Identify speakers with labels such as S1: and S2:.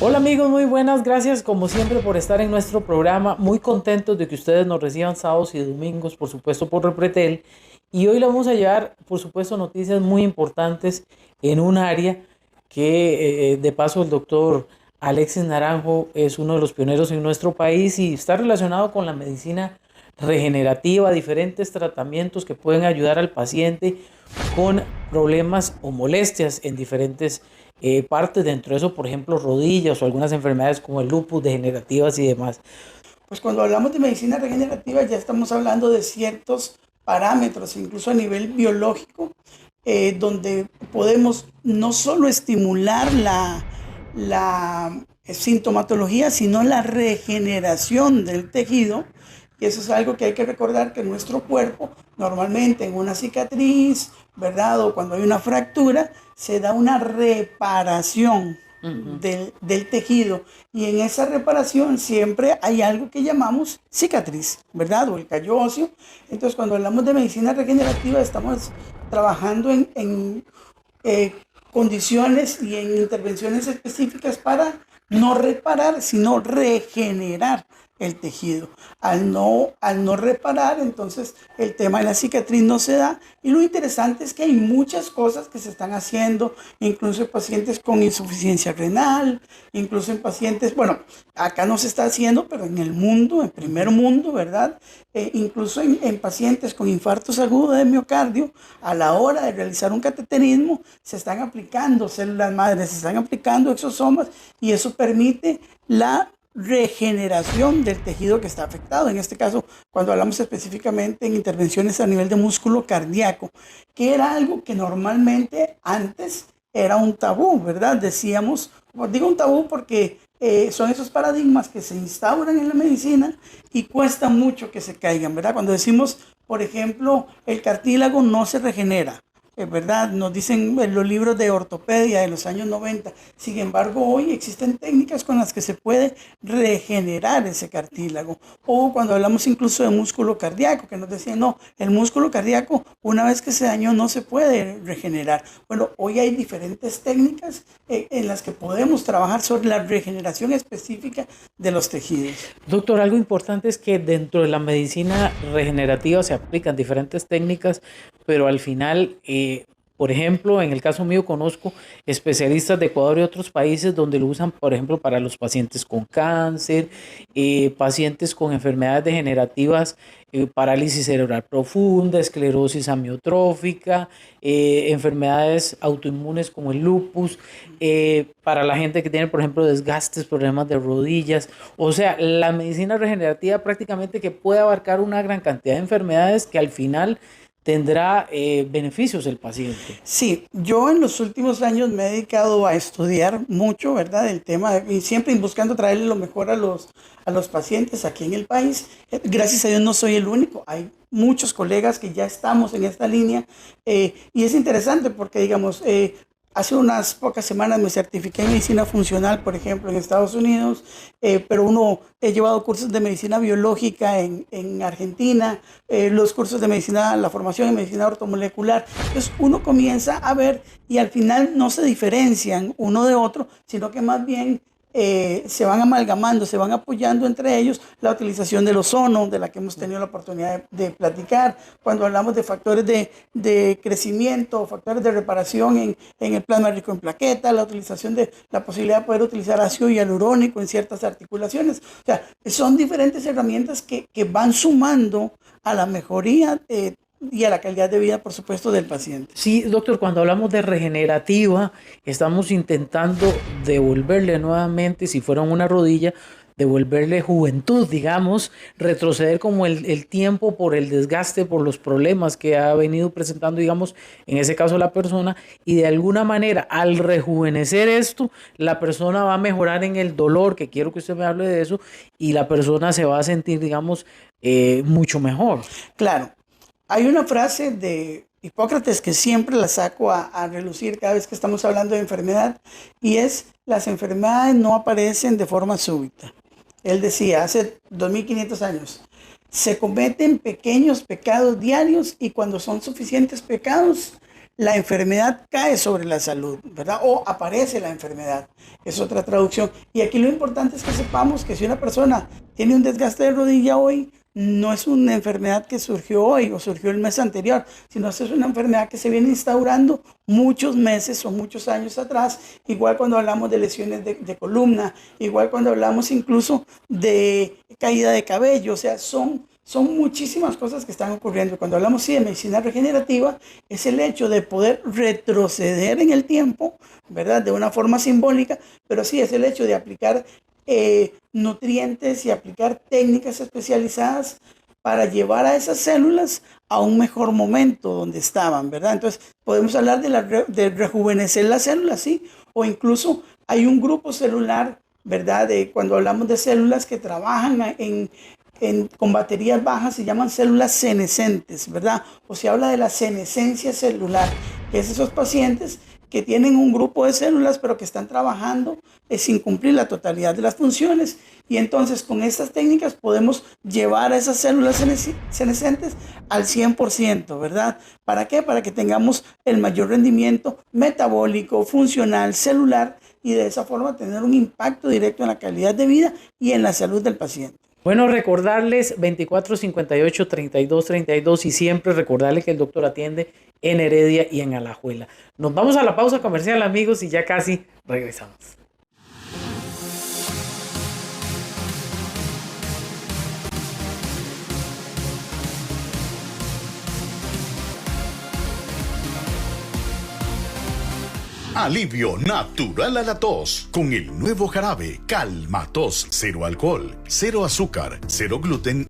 S1: Hola amigos, muy buenas, gracias como siempre por estar en nuestro programa, muy contentos de que ustedes nos reciban sábados y domingos, por supuesto por Repretel, y hoy le vamos a llevar, por supuesto, noticias muy importantes en un área que de paso el doctor Alexis Naranjo es uno de los pioneros en nuestro país y está relacionado con la medicina regenerativa, diferentes tratamientos que pueden ayudar al paciente con problemas o molestias en diferentes partes, dentro de eso, por ejemplo, rodillas o algunas enfermedades como el lupus, degenerativas y demás.
S2: Pues cuando hablamos de medicina regenerativa ya estamos hablando de ciertos parámetros, incluso a nivel biológico, donde podemos no solo estimular la sintomatología, sino la regeneración del tejido. Y eso es algo que hay que recordar, que nuestro cuerpo normalmente en una cicatriz, ¿verdad? O cuando hay una fractura, se da una reparación
S1: Ujú.
S2: del tejido, y en esa reparación siempre hay algo que llamamos cicatriz, ¿verdad? O el callo óseo. Entonces, cuando hablamos de medicina regenerativa, estamos trabajando en eh, condiciones y en intervenciones específicas para no reparar, sino regenerar el tejido. Al no reparar, entonces el tema de la cicatriz no se da. Y lo interesante es que hay muchas cosas que se están haciendo, incluso en pacientes con insuficiencia renal, incluso en pacientes, bueno, acá no se está haciendo, pero en el mundo, en primer mundo, ¿verdad? Incluso en pacientes con infartos agudos de miocardio, a la hora de realizar un cateterismo, se están aplicando células madres, se están aplicando exosomas, y eso permite la regeneración del tejido que está afectado. En este caso, cuando hablamos específicamente en intervenciones a nivel de músculo cardíaco, que era algo que normalmente antes era un tabú, ¿verdad? Decíamos, digo un tabú porque son esos paradigmas que se instauran en la medicina y cuesta mucho que se caigan, ¿verdad? Cuando decimos, por ejemplo, el cartílago no se regenera, es verdad, nos dicen en los libros de ortopedia de los años 90. Sin embargo, hoy existen técnicas con las que se puede regenerar ese cartílago. O cuando hablamos incluso de músculo cardíaco, que nos decían, no, el músculo cardíaco una vez que se dañó no se puede regenerar. Bueno, hoy hay diferentes técnicas en las que podemos trabajar sobre la regeneración específica de los tejidos.
S1: Doctor, algo importante es que dentro de la medicina regenerativa se aplican diferentes técnicas, pero al final, por ejemplo, en el caso mío conozco especialistas de Ecuador y otros países donde lo usan, por ejemplo, para los pacientes con cáncer, pacientes con enfermedades degenerativas, parálisis cerebral profunda, esclerosis amiotrófica, enfermedades autoinmunes como el lupus, para la gente que tiene, por ejemplo, desgastes, problemas de rodillas. O sea, la medicina regenerativa prácticamente que puede abarcar una gran cantidad de enfermedades que al final tendrá beneficios el paciente.
S2: Sí, yo en los últimos años me he dedicado a estudiar mucho, ¿verdad? El tema, y siempre buscando traerle lo mejor a los pacientes aquí en el país. Gracias a Dios no soy el único, hay muchos colegas que ya estamos en esta línea, y es interesante porque, digamos, hace unas pocas semanas me certifiqué en medicina funcional, por ejemplo, en Estados Unidos, pero he llevado cursos de medicina biológica en Argentina, los cursos de medicina, la formación en medicina ortomolecular. Entonces uno comienza a ver, y al final no se diferencian uno de otro, sino que más bien se van amalgamando, se van apoyando entre ellos. La utilización del ozono, de la que hemos tenido la oportunidad de platicar, cuando hablamos de factores de crecimiento, factores de reparación en el plasma rico en plaquetas, la utilización de la posibilidad de poder utilizar ácido hialurónico en ciertas articulaciones. O sea, son diferentes herramientas que van sumando a la mejoría y a la calidad de vida, por supuesto, del paciente.
S1: Sí, doctor, cuando hablamos de regenerativa, estamos intentando devolverle nuevamente, si fuera una rodilla, devolverle juventud, digamos, retroceder como el tiempo por el desgaste, por los problemas que ha venido presentando, digamos, en ese caso la persona, y de alguna manera, al rejuvenecer esto, la persona va a mejorar en el dolor, que quiero que usted me hable de eso, y la persona se va a sentir, digamos, mucho mejor.
S2: Claro, hay una frase de Hipócrates que siempre la saco a relucir cada vez que estamos hablando de enfermedad, y es: las enfermedades no aparecen de forma súbita. Él decía hace 2500 años, se cometen pequeños pecados diarios, y cuando son suficientes pecados, la enfermedad cae sobre la salud, ¿verdad? O aparece la enfermedad, es otra traducción. Y aquí lo importante es que sepamos que si una persona tiene un desgaste de rodilla hoy, no es una enfermedad que surgió hoy o surgió el mes anterior, sino es una enfermedad que se viene instaurando muchos meses o muchos años atrás, igual cuando hablamos de lesiones de columna, igual cuando hablamos incluso de caída de cabello, o sea, son muchísimas cosas que están ocurriendo. Cuando hablamos sí, de medicina regenerativa, es el hecho de poder retroceder en el tiempo, ¿verdad? De una forma simbólica, pero sí es el hecho de aplicar nutrientes y aplicar técnicas especializadas para llevar a esas células a un mejor momento donde estaban, ¿verdad? Entonces, podemos hablar de rejuvenecer las células, ¿sí? O incluso hay un grupo celular, ¿verdad? Cuando hablamos de células que trabajan con baterías bajas, se llaman células senescentes, ¿verdad? O se habla de la senescencia celular, que es esos pacientes que tienen un grupo de células pero que están trabajando sin cumplir la totalidad de las funciones, y entonces con estas técnicas podemos llevar a esas células senescentes al 100%, ¿verdad? ¿Para qué? Para que tengamos el mayor rendimiento metabólico, funcional, celular, y de esa forma tener un impacto directo en la calidad de vida y en la salud del paciente.
S1: Bueno, recordarles 2458-3232 y siempre recordarles que el doctor atiende en Heredia y en Alajuela. Nos vamos a la pausa comercial, amigos, y ya casi regresamos.
S3: Alivio natural a la tos con el nuevo jarabe Calmatos, cero alcohol, cero azúcar, cero gluten